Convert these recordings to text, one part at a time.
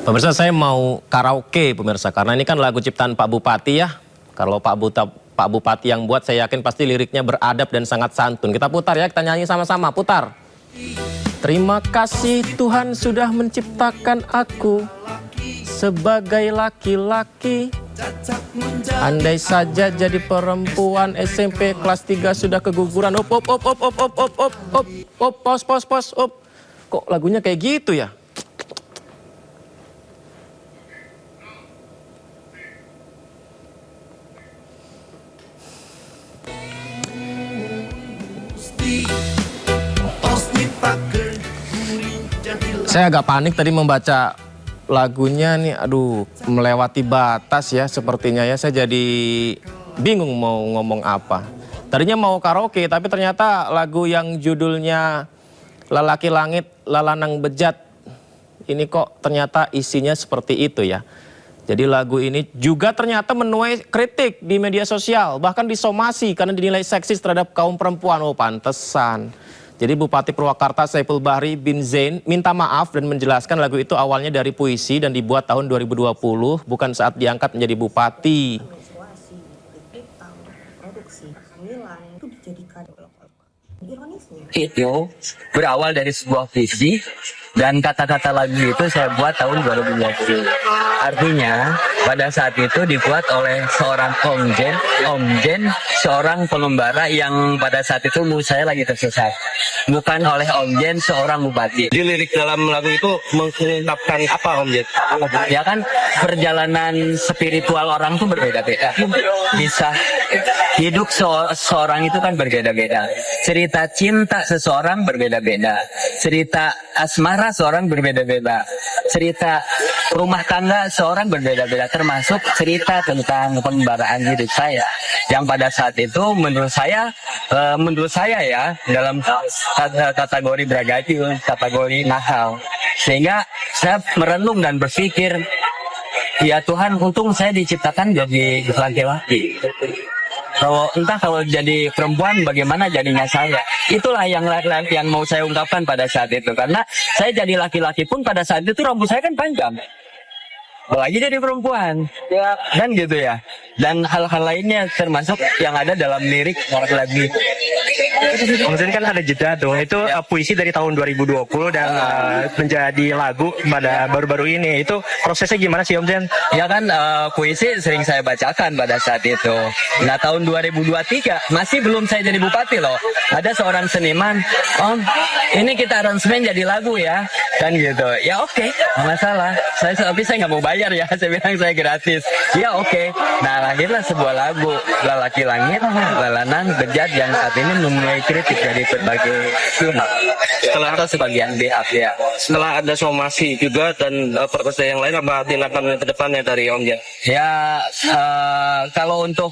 Pemirsa, saya mau karaoke pemirsa, karena ini kan lagu ciptaan Pak Bupati ya. Kalau Pak Bupati yang buat, saya yakin pasti liriknya beradab dan sangat santun. Kita putar ya, kita nyanyi sama-sama, putar. Terima kasih Tuhan sudah menciptakan aku sebagai laki-laki. Andai saja jadi perempuan, SMP kelas 3 sudah keguguran. Pos. Kok lagunya kayak gitu ya? Saya agak panik tadi membaca lagunya nih, aduh, melewati batas ya sepertinya ya. Saya jadi bingung mau ngomong apa. Tadinya mau karaoke, tapi ternyata lagu yang judulnya Lelaki Langit, Lalanang Bejat, ini kok ternyata isinya seperti itu ya. Jadi lagu ini juga ternyata menuai kritik di media sosial, bahkan disomasi karena dinilai seksis terhadap kaum perempuan. Oh, pantesan. Jadi Bupati Purwakarta Saiful Bahri bin Zain minta maaf dan menjelaskan lagu itu awalnya dari puisi dan dibuat tahun 2020, bukan saat diangkat menjadi bupati. Itu berawal dari sebuah visi dan kata-kata lagu itu saya buat tahun 2020. Artinya pada saat itu dibuat oleh seorang Om Jen, seorang pengembara yang pada saat itu saya lagi tersesat. Bukan oleh Om Jen, seorang bupati. Di lirik dalam lagu itu mengungkapkan apa Om Jen? Ya kan, perjalanan spiritual orang tuh berbeda-beda. Bisa hidup seorang itu kan berbeda-beda. Cerita cinta seseorang berbeda-beda. Cerita asmara seorang berbeda-beda. Cerita rumah tangga seorang berbeda-beda. Termasuk cerita tentang pengembaraan hidup saya. Yang pada saat itu menurut saya ya, dalam kategori beragatif, kategori nakal. Sehingga saya merenung dan berpikir, ya Tuhan, untung saya diciptakan jadi laki-laki. Kalau jadi perempuan bagaimana jadinya saya. Itulah yang mau saya ungkapkan pada saat itu. Karena saya jadi laki-laki pun pada saat itu rambut saya kan panjang. Apalagi jadi perempuan, ya kan gitu ya. Dan hal-hal lainnya termasuk yang ada dalam lirik lagu. Om Jen kan ada jeda tuh, itu puisi dari tahun 2020 dan menjadi lagu pada baru-baru ini. Itu prosesnya gimana sih Om Jen? Ya kan, puisi sering saya bacakan pada saat itu. Nah tahun 2023 masih belum saya jadi bupati loh. Ada seorang seniman, Om, ini kita aransemen jadi lagu ya, kan gitu. Ya oke, masalah. Tapi saya nggak mau bayar ya, saya bilang saya gratis. Ya oke. Nah lahirlah sebuah lagu, Lelaki Langit, Lalanang Bejat, yang saat ini menuai kritik dari berbagai pihak. Setelah atau sebagian pihak ya. Setelah ada somasi juga dan proses yang lain, apa tindakan ke depannya dari Om Jen? Ya kalau untuk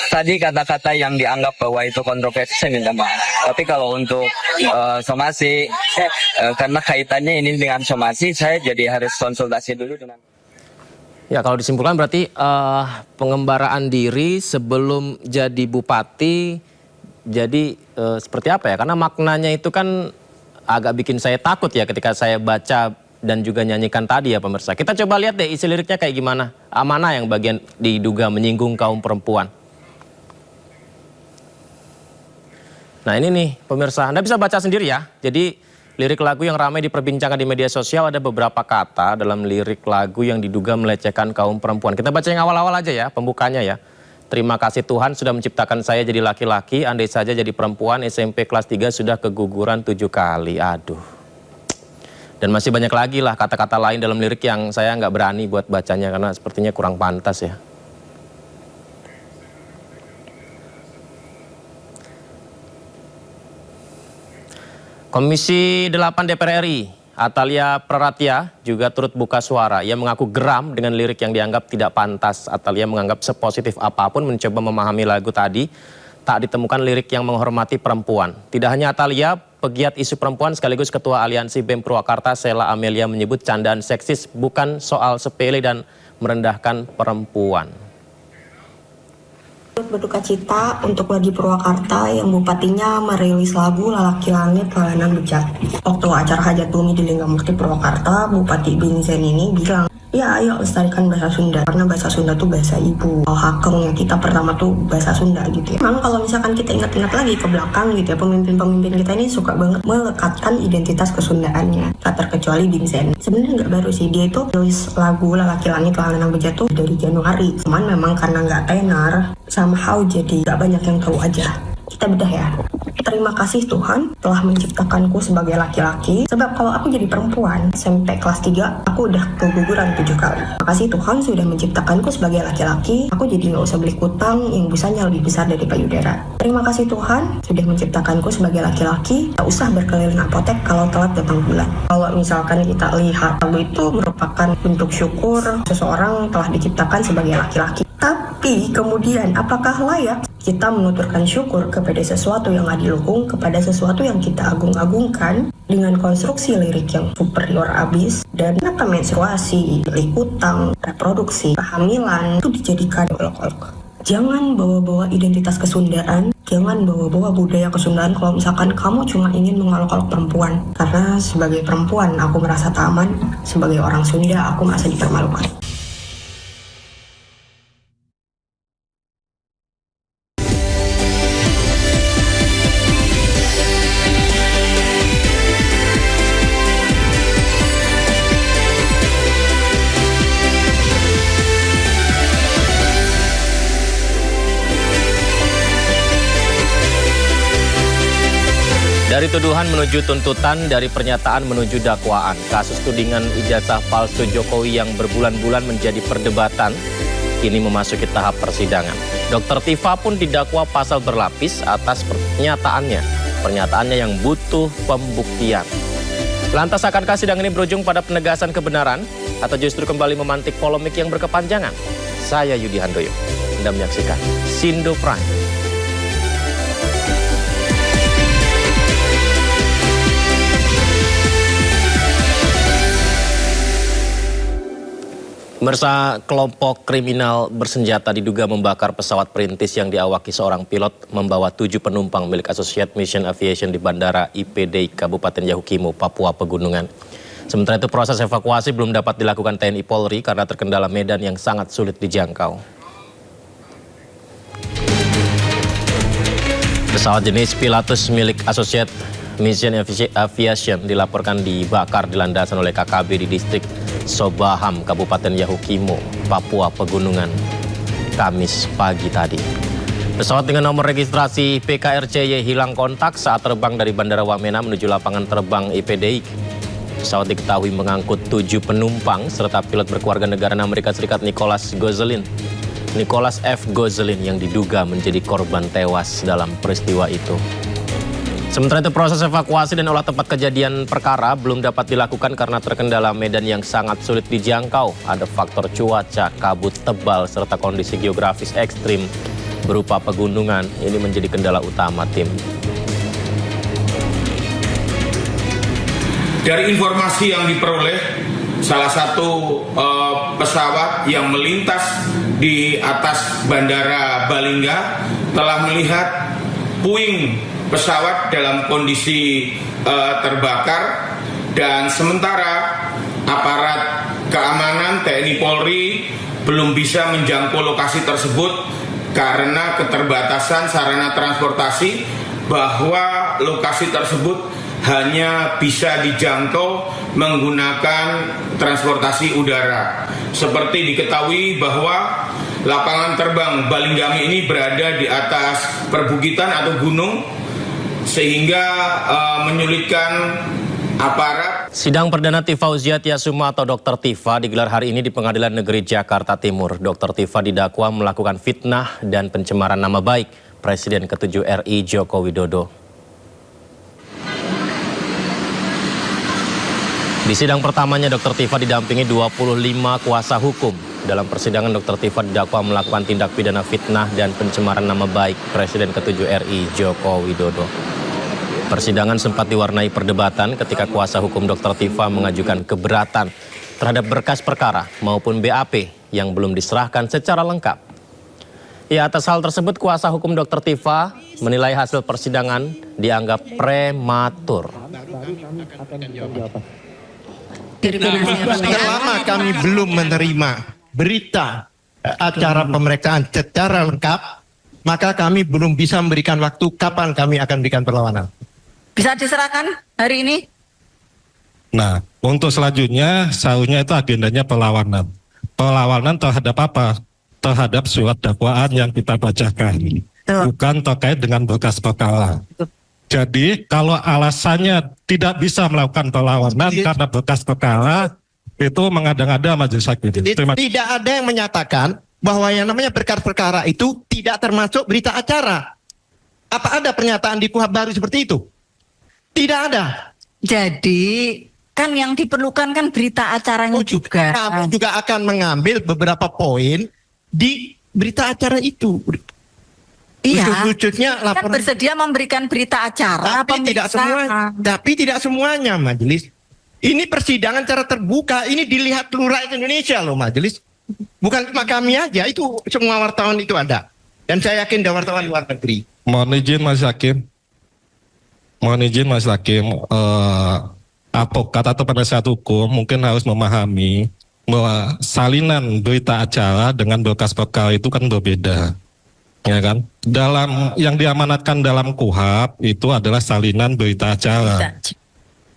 tadi kata-kata yang dianggap bahwa itu kontroversi, saya minta maaf. Tapi kalau untuk somasi, karena kaitannya ini dengan somasi, saya jadi harus konsultasi dulu dengan. Ya, kalau disimpulkan berarti pengembaraan diri sebelum jadi bupati, jadi seperti apa ya? Karena maknanya itu kan agak bikin saya takut ya ketika saya baca dan juga nyanyikan tadi ya pemirsa. Kita coba lihat deh isi liriknya kayak gimana. Mana yang bagian diduga menyinggung kaum perempuan. Nah ini nih pemirsa, Anda bisa baca sendiri ya. Jadi lirik lagu yang ramai diperbincangkan di media sosial, ada beberapa kata dalam lirik lagu yang diduga melecehkan kaum perempuan. Kita baca yang awal-awal aja ya, pembukanya ya. Terima kasih Tuhan sudah menciptakan saya jadi laki-laki, andai saja jadi perempuan, SMP kelas 3 sudah keguguran 7 kali. Aduh. Dan masih banyak lagi lah kata-kata lain dalam lirik yang saya nggak berani buat bacanya karena sepertinya kurang pantas ya. Komisi 8 DPR RI, Atalia Praratya juga turut buka suara. Ia mengaku geram dengan lirik yang dianggap tidak pantas. Atalia menganggap sepositif apapun mencoba memahami lagu tadi, tak ditemukan lirik yang menghormati perempuan. Tidak hanya Atalia, pegiat isu perempuan sekaligus Ketua Aliansi BEM Purwakarta Sela Amelia menyebut candaan seksis bukan soal sepele dan merendahkan perempuan. Berduka cita untuk Lagi Purwakarta yang bupatinya merilis lagu Lalaki Langit Lalanan Bejat. Waktu acara hajat bumi di Linggamukti Purwakarta, Bupati Binzen ini bilang, ya ayo lestarikan bahasa Sunda, karena bahasa Sunda tuh bahasa ibu. Hakengnya kita pertama tuh bahasa Sunda gitu ya. Memang kalau misalkan kita ingat-ingat lagi ke belakang gitu ya, pemimpin-pemimpin kita ini suka banget melekatkan identitas kesundaannya. Tak terkecuali Binzen. Sebenarnya nggak baru sih, dia itu tulis lagu Lalaki Langit Lalanan Bejat tuh dari Januari. Cuman memang karena nggak tenar, somehow jadi nggak banyak yang tahu aja. Kita bedah ya. Terima kasih Tuhan telah menciptakanku sebagai laki-laki. Sebab kalau aku jadi perempuan, sampai kelas 3, aku udah keguguran 7 kali. Makasih Tuhan sudah menciptakanku sebagai laki-laki. Aku jadi gak usah beli kutang yang busanya lebih besar dari payudara. Terima kasih Tuhan sudah menciptakanku sebagai laki-laki. Tak usah berkeliling apotek kalau telat datang bulan. Kalau misalkan kita lihat lagu itu merupakan bentuk syukur seseorang telah diciptakan sebagai laki-laki. Tapi kemudian apakah layak kita menuturkan syukur kepada sesuatu yang adilukung, kepada sesuatu yang kita agung-agungkan dengan konstruksi lirik yang superior abis, dan kenapa menstruasi, likutang, reproduksi, kehamilan itu dijadikan olok-olok. Jangan bawa-bawa identitas kesundaan, jangan bawa-bawa budaya kesundaan kalau misalkan kamu cuma ingin mengolok-olok perempuan. Karena sebagai perempuan aku merasa tak aman, sebagai orang Sunda aku merasa dipermalukan. Dari tuduhan menuju tuntutan, dari pernyataan menuju dakwaan. Kasus tudingan ijazah palsu Jokowi yang berbulan-bulan menjadi perdebatan, kini memasuki tahap persidangan. Dr. Tifa pun didakwa pasal berlapis atas pernyataannya yang butuh pembuktian. Lantas akankah sidang ini berujung pada penegasan kebenaran atau justru kembali memantik polemik yang berkepanjangan? Saya Yudi Handoyo. Anda menyaksikan Sindo Prime. Pemirsa, kelompok kriminal bersenjata diduga membakar pesawat perintis yang diawaki seorang pilot membawa 7 penumpang milik Associated Mission Aviation di Bandara IPDI Kabupaten Yahukimo, Papua Pegunungan. Sementara itu proses evakuasi belum dapat dilakukan TNI Polri karena terkendala medan yang sangat sulit dijangkau. Pesawat jenis Pilatus milik Associated Mission Aviation dilaporkan dibakar di landasan oleh KKB di distrik Sobaham, Kabupaten Yahukimo, Papua Pegunungan, Kamis pagi tadi. Pesawat dengan nomor registrasi PKRCY hilang kontak saat terbang dari Bandara Wamena menuju lapangan terbang IPDI. Pesawat diketahui mengangkut 7 penumpang serta pilot berkeluarga negara Amerika Serikat Nicholas F. Gozlin yang diduga menjadi korban tewas dalam peristiwa itu. Sementara itu proses evakuasi dan olah tempat kejadian perkara belum dapat dilakukan karena terkendala medan yang sangat sulit dijangkau. Ada faktor cuaca, kabut tebal, serta kondisi geografis ekstrim berupa pegunungan. Ini menjadi kendala utama tim. Dari informasi yang diperoleh, salah satu pesawat yang melintas di atas Bandara Balingga telah melihat puing pesawat dalam kondisi terbakar, dan sementara aparat keamanan TNI Polri belum bisa menjangkau lokasi tersebut karena keterbatasan sarana transportasi, bahwa lokasi tersebut hanya bisa dijangkau menggunakan transportasi udara. Seperti diketahui bahwa lapangan terbang Balinggami ini berada di atas perbukitan atau gunung, sehingga menyulitkan aparat. Sidang perdana Tifa Uziatiasuma atau Dr. Tifa digelar hari ini di Pengadilan Negeri Jakarta Timur. Dr. Tifa didakwa melakukan fitnah dan pencemaran nama baik Presiden ke-7 RI Joko Widodo. Di sidang pertamanya Dr. Tifa didampingi 25 kuasa hukum. Dalam persidangan Dr. Tifa didakwa melakukan tindak pidana fitnah dan pencemaran nama baik Presiden ke-7 RI Joko Widodo. Persidangan sempat diwarnai perdebatan ketika kuasa hukum Dr. Tifa mengajukan keberatan terhadap berkas perkara maupun BAP yang belum diserahkan secara lengkap. Ya, atas hal tersebut kuasa hukum Dr. Tifa menilai hasil persidangan dianggap prematur. Selama kami belum menerima berita acara pemeriksaan secara lengkap, maka kami belum bisa memberikan waktu kapan kami akan berikan perlawanan. Bisa diserahkan hari ini? Nah, untuk selanjutnya seharusnya itu agendanya perlawanan. Perlawanan terhadap apa? Terhadap surat dakwaan yang kita bacakan. Bukan terkait dengan berkas perkara. Jadi kalau alasannya tidak bisa melakukan perlawanan karena berkas perkara, itu mengada-ngada majelis hakim. Tidak ada yang menyatakan bahwa yang namanya berkas perkara itu tidak termasuk berita acara. Apa ada pernyataan di KUHP baru seperti itu? Tidak ada. Jadi kan yang diperlukan kan berita acaranya juga. Kami juga akan mengambil beberapa poin di berita acara itu. Iya. Wujudnya Kan laporan. bersedia memberikan berita acara. Tapi tidak semuanya majelis. Ini persidangan secara terbuka. Ini dilihat seluruh rakyat Indonesia loh majelis. Bukan cuma kami aja. Itu semua wartawan itu ada. Dan saya yakin ada wartawan luar negeri. Mohon izin Mas Hakim. Advokat atau penasihat hukum mungkin harus memahami bahwa salinan berita acara dengan berkas perkara itu kan berbeda. Ya kan? Dalam yang diamanatkan dalam KUHP itu adalah salinan berita acara.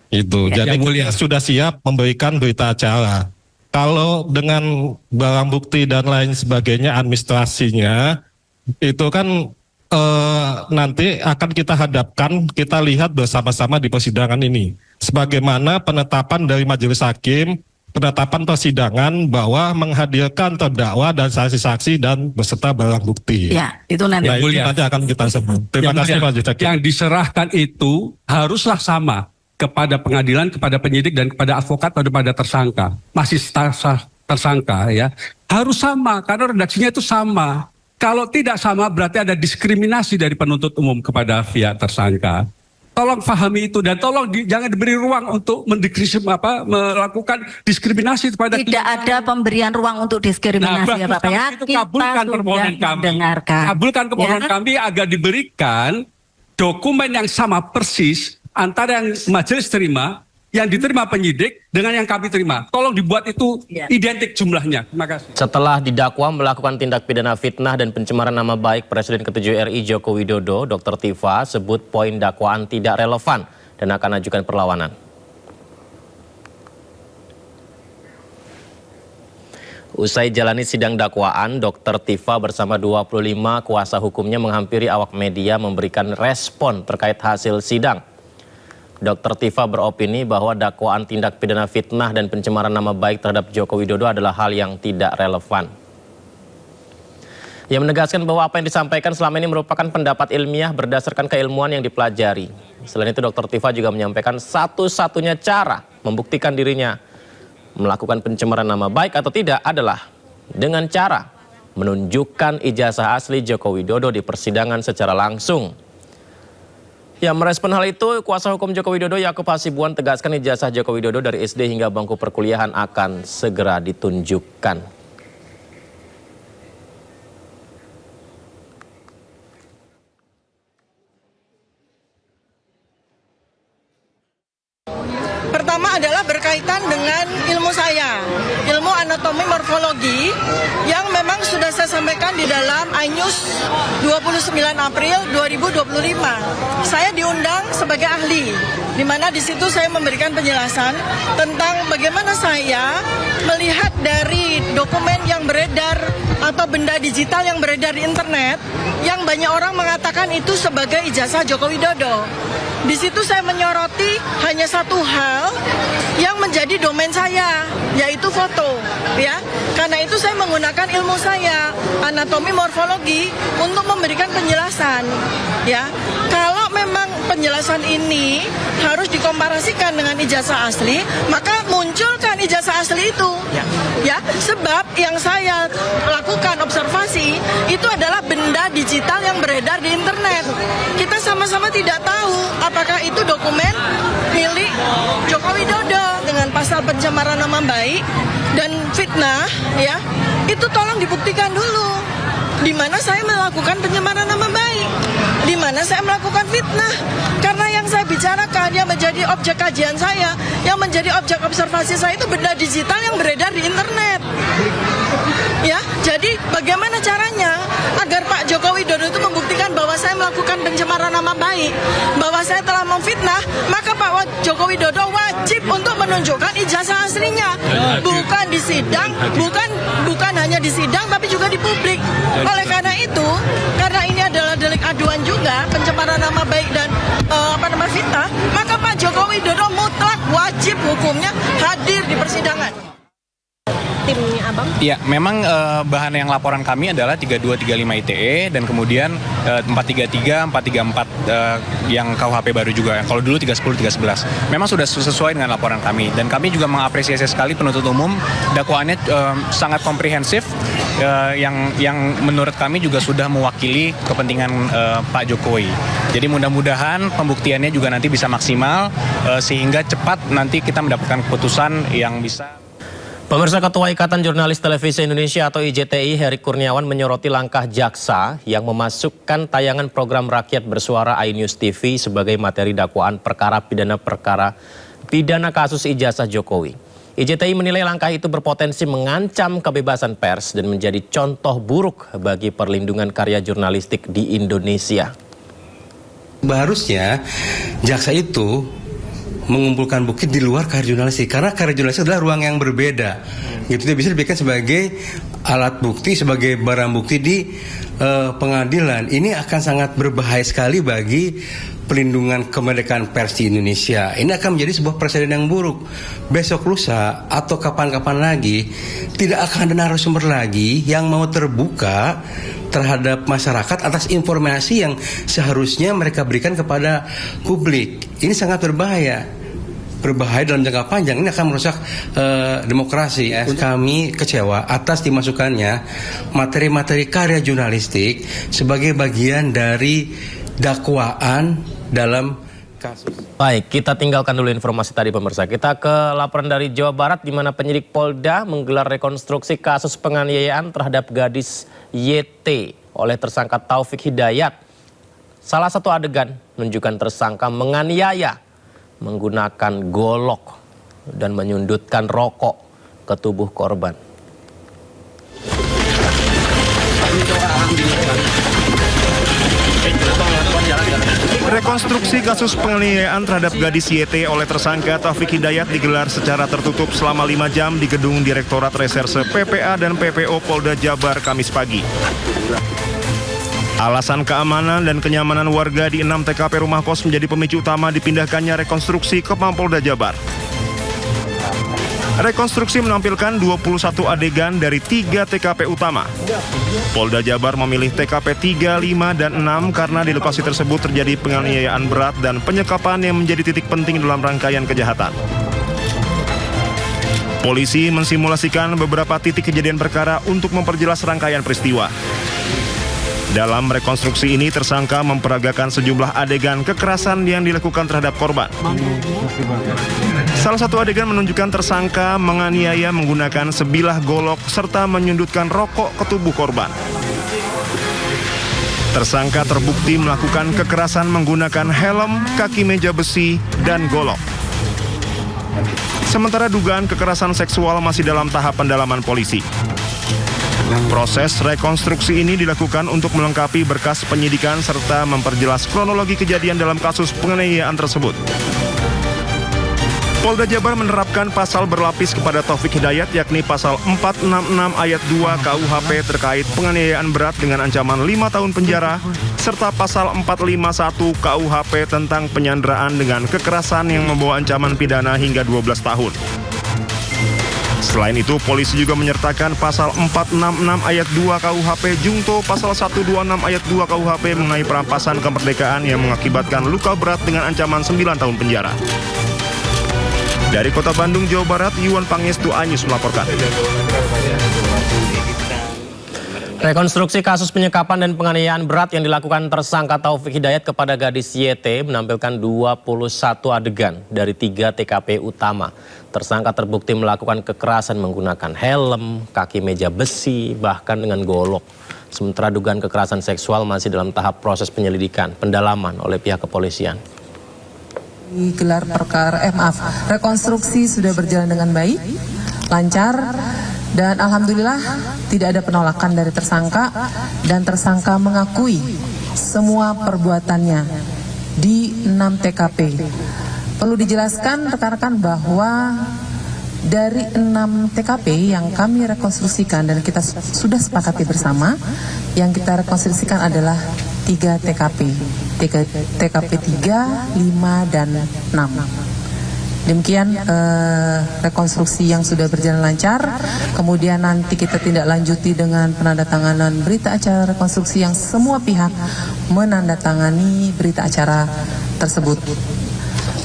Itu. Jadi kita sudah siap memberikan berita acara. Kalau dengan barang bukti dan lain sebagainya administrasinya itu kan nanti akan kita hadapkan, kita lihat bersama-sama di persidangan ini. Sebagaimana penetapan dari majelis hakim, penetapan persidangan bahwa menghadirkan terdakwa dan saksi-saksi dan beserta barang bukti. Ya, itu nanti. Nah, itu nanti akan kita sebut. Terima kasih majelis hakim. Yang diserahkan itu haruslah sama kepada pengadilan, kepada penyidik dan kepada advokat atau kepada tersangka. Masih tersangka ya. Harus sama karena redaksinya itu sama. Kalau tidak sama berarti ada diskriminasi dari penuntut umum kepada pihak tersangka. Tolong pahami itu dan tolong jangan diberi ruang untuk melakukan diskriminasi kepada Tidak ada pemberian ruang untuk diskriminasi ya Bapak ya. Itu kabulkan permohonan kami. Kabulkan permohonan kami agar diberikan dokumen yang sama persis antara yang majelis terima, yang diterima penyidik dengan yang kami terima. Tolong dibuat itu identik jumlahnya. Terima kasih. Setelah didakwa melakukan tindak pidana fitnah dan pencemaran nama baik Presiden ke-7 RI Joko Widodo, Dr. Tifa sebut poin dakwaan tidak relevan dan akan ajukan perlawanan. Usai jalani sidang dakwaan, Dr. Tifa bersama 25 kuasa hukumnya menghampiri awak media memberikan respon terkait hasil sidang. Dr. Tifa beropini bahwa dakwaan tindak pidana fitnah dan pencemaran nama baik terhadap Joko Widodo adalah hal yang tidak relevan. Ia menegaskan bahwa apa yang disampaikan selama ini merupakan pendapat ilmiah berdasarkan keilmuan yang dipelajari. Selain itu, Dr. Tifa juga menyampaikan satu-satunya cara membuktikan dirinya melakukan pencemaran nama baik atau tidak adalah dengan cara menunjukkan ijazah asli Joko Widodo di persidangan secara langsung. Ya, merespon hal itu, kuasa hukum Joko Widodo Yakub Hasibuan tegaskan ijazah Joko Widodo dari SD hingga bangku perkuliahan akan segera ditunjukkan. Pertama adalah berkaitan dengan ilmu saya, ilmu anatomi morfologi yang memang sudah saya sampaikan di dalam iNews 29 April 2025. Saya diundang sebagai ahli, di mana di situ saya memberikan penjelasan tentang bagaimana saya melihat dari dokumen yang beredar atau benda digital yang beredar di internet yang banyak orang mengatakan itu sebagai ijazah Joko Widodo. Di situ saya menyoroti hanya satu hal yang menjadi domain saya, yaitu foto, ya. Karena itu saya menggunakan ilmu saya, anatomi morfologi, untuk memberikan penjelasan, ya. Kalau memang penjelasan ini harus dikomparasikan dengan ijazah asli, maka munculkan ijazah asli itu, ya. Sebab yang saya lakukan observasi itu adalah benda digital yang beredar di internet. Kita sama-sama tidak tahu apakah itu dokumen milik Joko Widodo. Dengan pasal pencemaran nama baik dan fitnah, ya, itu tolong dibuktikan dulu. Di mana saya melakukan pencemaran nama baik, di mana saya melakukan fitnah. Karena yang saya bicarakan, yang menjadi objek kajian saya, yang menjadi objek observasi saya itu benda digital yang beredar di internet. Ya, jadi bagaimana caranya agar Pak Joko Widodo itu membuktikan bahwa saya melakukan pencemaran nama baik, bahwa saya telah memfitnah, maka Pak Joko Widodo wajib untuk menunjukkan ijazah aslinya, bukan di sidang, bukan hanya di sidang, tapi juga di publik. Oleh karena itu, karena ini adalah delik aduan juga, pencemaran nama baik dan fitnah, maka Pak Joko Widodo mutlak wajib hukumnya hadir di persidangan. Timnya Abang? Ya, memang bahan yang laporan kami adalah 3235 ITE dan kemudian 433, 434 yang KUHP baru juga. Kalau dulu 310, 311. Memang sudah sesuai dengan laporan kami dan kami juga mengapresiasi sekali penuntut umum dakwaannya sangat komprehensif yang menurut kami juga sudah mewakili kepentingan Pak Jokowi. Jadi mudah-mudahan pembuktiannya juga nanti bisa maksimal sehingga cepat nanti kita mendapatkan keputusan yang bisa. Pemirsa, Ketua Ikatan Jurnalis Televisi Indonesia atau IJTI, Heri Kurniawan menyoroti langkah jaksa yang memasukkan tayangan program rakyat bersuara iNews TV sebagai materi dakwaan perkara pidana kasus ijazah Jokowi. IJTI menilai langkah itu berpotensi mengancam kebebasan pers dan menjadi contoh buruk bagi perlindungan karya jurnalistik di Indonesia. Harusnya jaksa itu mengumpulkan bukti di luar karya jurnalistik, karena karya jurnalistik adalah ruang yang berbeda. Gitu, dia bisa diberikan sebagai alat bukti, sebagai barang bukti di pengadilan. Ini akan sangat berbahaya sekali bagi pelindungan kemerdekaan pers di Indonesia. Ini akan menjadi sebuah presiden yang buruk. Besok lusa atau kapan-kapan lagi tidak akan ada narasumber lagi yang mau terbuka terhadap masyarakat atas informasi yang seharusnya mereka berikan kepada publik. Ini sangat berbahaya dalam jangka panjang. Ini akan merusak demokrasi. Kami kecewa atas dimasukkannya materi-materi karya jurnalistik sebagai bagian dari dakwaan dalam kasus. Baik, kita tinggalkan dulu informasi tadi pemirsa. Kita ke laporan dari Jawa Barat di mana penyidik Polda menggelar rekonstruksi kasus penganiayaan terhadap gadis YT oleh tersangka Taufik Hidayat. Salah satu adegan menunjukkan tersangka menganiaya menggunakan golok dan menyundutkan rokok ke tubuh korban. Rekonstruksi kasus penganiayaan terhadap gadis YT oleh tersangka Taufik Hidayat digelar secara tertutup selama 5 jam di gedung Direktorat Reserse PPA dan PPO Polda Jabar Kamis pagi. Alasan keamanan dan kenyamanan warga di 6 TKP rumah kos menjadi pemicu utama dipindahkannya rekonstruksi ke Mapolda Jabar. Rekonstruksi menampilkan 21 adegan dari 3 TKP utama. Polda Jabar memilih TKP 3, 5, dan 6 karena di lokasi tersebut terjadi penganiayaan berat dan penyekapan yang menjadi titik penting dalam rangkaian kejahatan. Polisi mensimulasikan beberapa titik kejadian perkara untuk memperjelas rangkaian peristiwa. Dalam rekonstruksi ini, tersangka memperagakan sejumlah adegan kekerasan yang dilakukan terhadap korban. Salah satu adegan menunjukkan tersangka menganiaya menggunakan sebilah golok serta menyundutkan rokok ke tubuh korban. Tersangka terbukti melakukan kekerasan menggunakan helm, kaki meja besi, dan golok. Sementara dugaan kekerasan seksual masih dalam tahap pendalaman polisi. Proses rekonstruksi ini dilakukan untuk melengkapi berkas penyidikan serta memperjelas kronologi kejadian dalam kasus penganiayaan tersebut. Polda Jabar menerapkan pasal berlapis kepada Taufik Hidayat, yakni pasal 466 ayat 2 KUHP terkait penganiayaan berat dengan ancaman 5 tahun penjara, serta pasal 451 KUHP tentang penyanderaan dengan kekerasan yang membawa ancaman pidana hingga 12 tahun. Selain itu, polisi juga menyertakan pasal 466 ayat 2 KUHP Jungto, pasal 126 ayat 2 KUHP mengenai perampasan kemerdekaan yang mengakibatkan luka berat dengan ancaman 9 tahun penjara. Dari Kota Bandung, Jawa Barat, Yuan Pangestu, iNews melaporkan. Rekonstruksi kasus penyekapan dan penganiayaan berat yang dilakukan tersangka Taufik Hidayat kepada gadis YT menampilkan 21 adegan dari 3 TKP utama. Tersangka terbukti melakukan kekerasan menggunakan helm, kaki meja besi, bahkan dengan golok. Sementara dugaan kekerasan seksual masih dalam tahap proses penyelidikan, pendalaman oleh pihak kepolisian. Gelar perkara, rekonstruksi sudah berjalan dengan baik, lancar, dan alhamdulillah tidak ada penolakan dari tersangka, dan tersangka mengakui semua perbuatannya di 6 TKP. Perlu dijelaskan rekan-rekan bahwa dari 6 TKP yang kami rekonstruksikan dan kita sudah sepakati bersama, yang kita rekonstruksikan adalah 3 TKP. TKP 3, 5, dan 6. Demikian rekonstruksi yang sudah berjalan lancar. Kemudian nanti kita tindak lanjuti dengan penandatanganan berita acara rekonstruksi yang semua pihak menandatangani berita acara tersebut.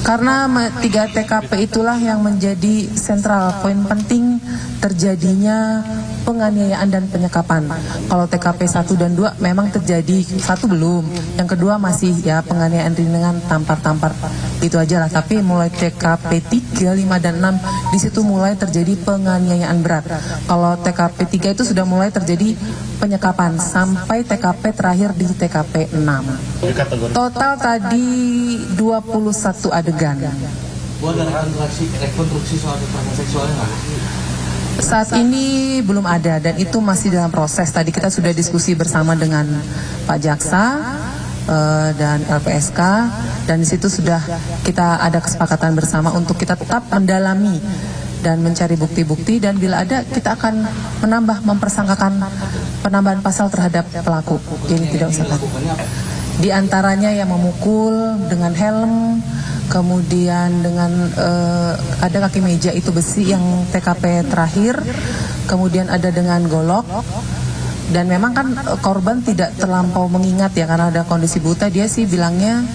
Karena 3 TKP itulah yang menjadi sentral poin penting terjadinya penganiayaan dan penyekapan. Kalau TKP 1 dan 2 memang terjadi, 1 belum, yang kedua masih ya penganiayaan ringan, tampar-tampar, itu aja lah. Tapi mulai TKP 3, 5, dan 6 di situ mulai terjadi penganiayaan berat. Kalau TKP 3 itu sudah mulai terjadi penyekapan sampai TKP terakhir di TKP 6. Total tadi 21 adegan. Ada rekonstruksi soal kekerasan seksualnya nggak? Saat ini belum ada dan itu masih dalam proses. Tadi kita sudah diskusi bersama dengan Pak Jaksa dan LPSK, dan di situ sudah kita ada kesepakatan bersama untuk kita tetap mendalami dan mencari bukti-bukti, dan bila ada kita akan mempersangkakan penambahan pasal terhadap pelaku. Jadi tidak usah takut. Di antaranya yang memukul dengan helm, kemudian dengan ada kaki meja itu besi yang TKP terakhir, kemudian ada dengan golok, dan memang kan korban tidak terlampau mengingat ya karena ada kondisi buta, dia sih bilangnya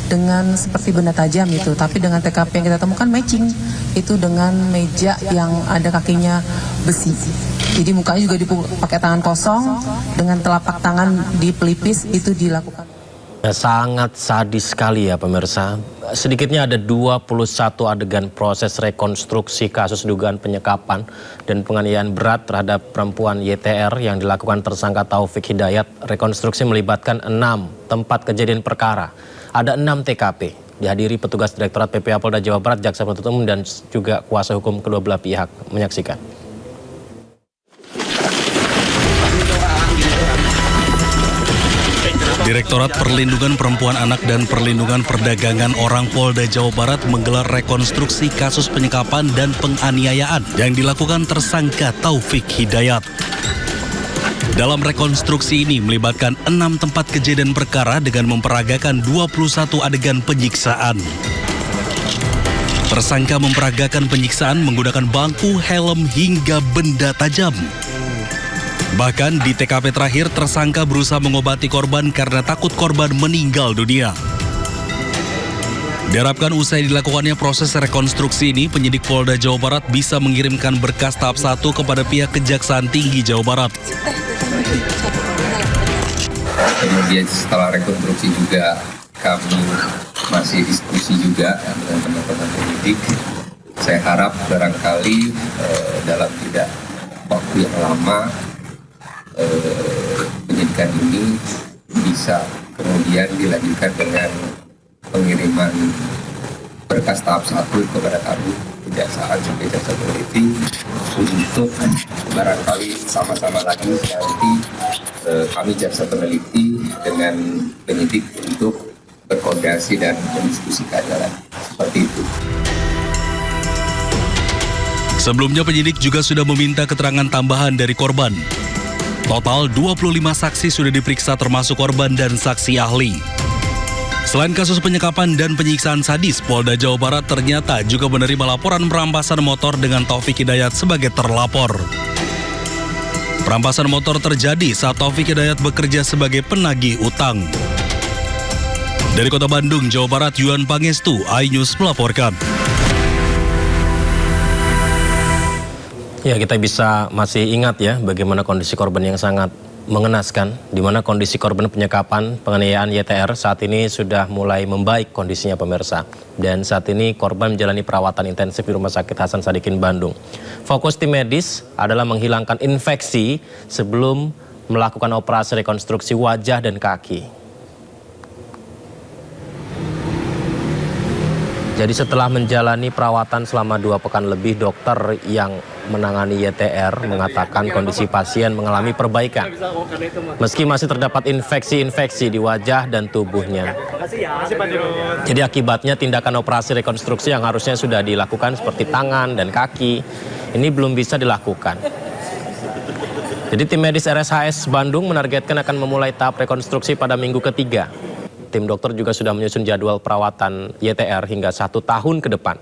dengan seperti benda tajam itu, tapi dengan TKP yang kita temukan matching itu dengan meja yang ada kakinya besi. Jadi mukanya juga dipakai tangan kosong dengan telapak tangan di pelipis itu dilakukan. Ya, sangat sadis sekali ya pemirsa. Sedikitnya ada 21 adegan proses rekonstruksi kasus dugaan penyekapan dan penganiayaan berat terhadap perempuan YTR yang dilakukan tersangka Taufik Hidayat. Rekonstruksi melibatkan 6 tempat kejadian perkara. Ada 6 TKP. Dihadiri petugas Direktorat PPA Polda Jawa Barat, Jaksa Penuntut Umum, dan juga kuasa hukum kedua belah pihak. Menyaksikan. Direktorat Perlindungan Perempuan Anak dan Perlindungan Perdagangan Orang Polda Jawa Barat menggelar rekonstruksi kasus penyekapan dan penganiayaan yang dilakukan tersangka Taufik Hidayat. Dalam rekonstruksi ini melibatkan 6 tempat kejadian perkara dengan memperagakan 21 adegan penyiksaan. Tersangka memperagakan penyiksaan menggunakan bangku, helm, hingga benda tajam. Bahkan di TKP terakhir, tersangka berusaha mengobati korban karena takut korban meninggal dunia. Diharapkan usai dilakukannya proses rekonstruksi ini, penyidik Polda Jawa Barat bisa mengirimkan berkas tahap 1 kepada pihak Kejaksaan Tinggi Jawa Barat. Kemudian setelah rekonstruksi juga kami masih diskusi juga dengan teman-teman penyidik. Saya harap barangkali dalam tidak waktu yang lama penyidikan ini bisa kemudian dilanjutkan dengan pengiriman berkas tahap 1 kepada kami Kejaksaan sebagai jaksa peneliti untuk barangkali sama-sama lagi nanti kami jaksa peneliti dengan penyidik untuk berkoordinasi dan mendiskusikan jalan seperti itu. Sebelumnya penyidik juga sudah meminta keterangan tambahan dari korban. Total 25 saksi sudah diperiksa termasuk korban dan saksi ahli. Selain kasus penyekapan dan penyiksaan sadis, Polda Jawa Barat ternyata juga menerima laporan perampasan motor dengan Taufik Hidayat sebagai terlapor. Perampasan motor terjadi saat Taufik Hidayat bekerja sebagai penagih utang. Dari Kota Bandung, Jawa Barat, Yuan Pangestu, iNews melaporkan. Ya, kita bisa masih ingat ya bagaimana kondisi korban yang sangat mengenaskan, di mana kondisi korban penyekapan penganiayaan YTR saat ini sudah mulai membaik kondisinya pemirsa. Dan saat ini korban menjalani perawatan intensif di Rumah Sakit Hasan Sadikin Bandung. Fokus tim medis adalah menghilangkan infeksi sebelum melakukan operasi rekonstruksi wajah dan kaki. Jadi setelah menjalani perawatan selama 2 pekan lebih, dokter yang menangani YTR mengatakan kondisi pasien mengalami perbaikan. Meski masih terdapat infeksi-infeksi di wajah dan tubuhnya. Jadi akibatnya tindakan operasi rekonstruksi yang harusnya sudah dilakukan seperti tangan dan kaki, ini belum bisa dilakukan. Jadi tim medis RSHS Bandung menargetkan akan memulai tahap rekonstruksi pada minggu ketiga. Tim dokter juga sudah menyusun jadwal perawatan YTR hingga 1 tahun ke depan.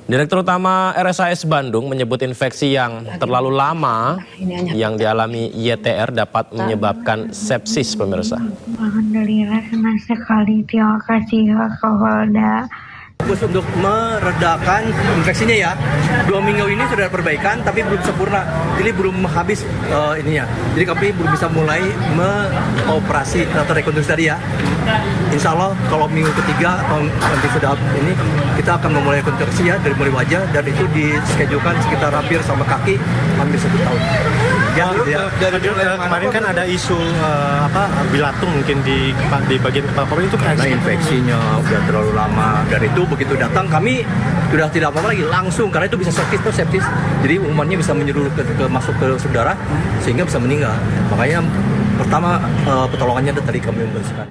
Direktur Utama RSHS Bandung menyebut infeksi yang terlalu lama yang dialami YTR dapat menyebabkan sepsis pemirsa. Alhamdulillah senang sekali, terima kasih Pak Kapolda. Fokus untuk meredakan infeksinya ya. 2 minggu ini sudah perbaikan tapi belum sempurna. Jadi belum habis ininya. Jadi kami belum bisa mulai mengoperasi atau rekonstruksi tadi ya. Insya Allah kalau minggu ketiga nanti sudah ini kita akan memulai rekonstruksi ya dari mulai wajah dan itu dischedulekan sekitar hampir sama kaki hampir 1 tahun. Ya, dari kemarin kan ada isu bilatung mungkin di bagian kepala korban itu kan infeksinya udah terlalu lama dan itu begitu datang kami sudah tidak apa-apa lagi langsung karena itu bisa sepsis jadi umumannya bisa menyeluruh masuk ke saudara sehingga bisa meninggal makanya pertama pertolongannya tadi kami memberikan.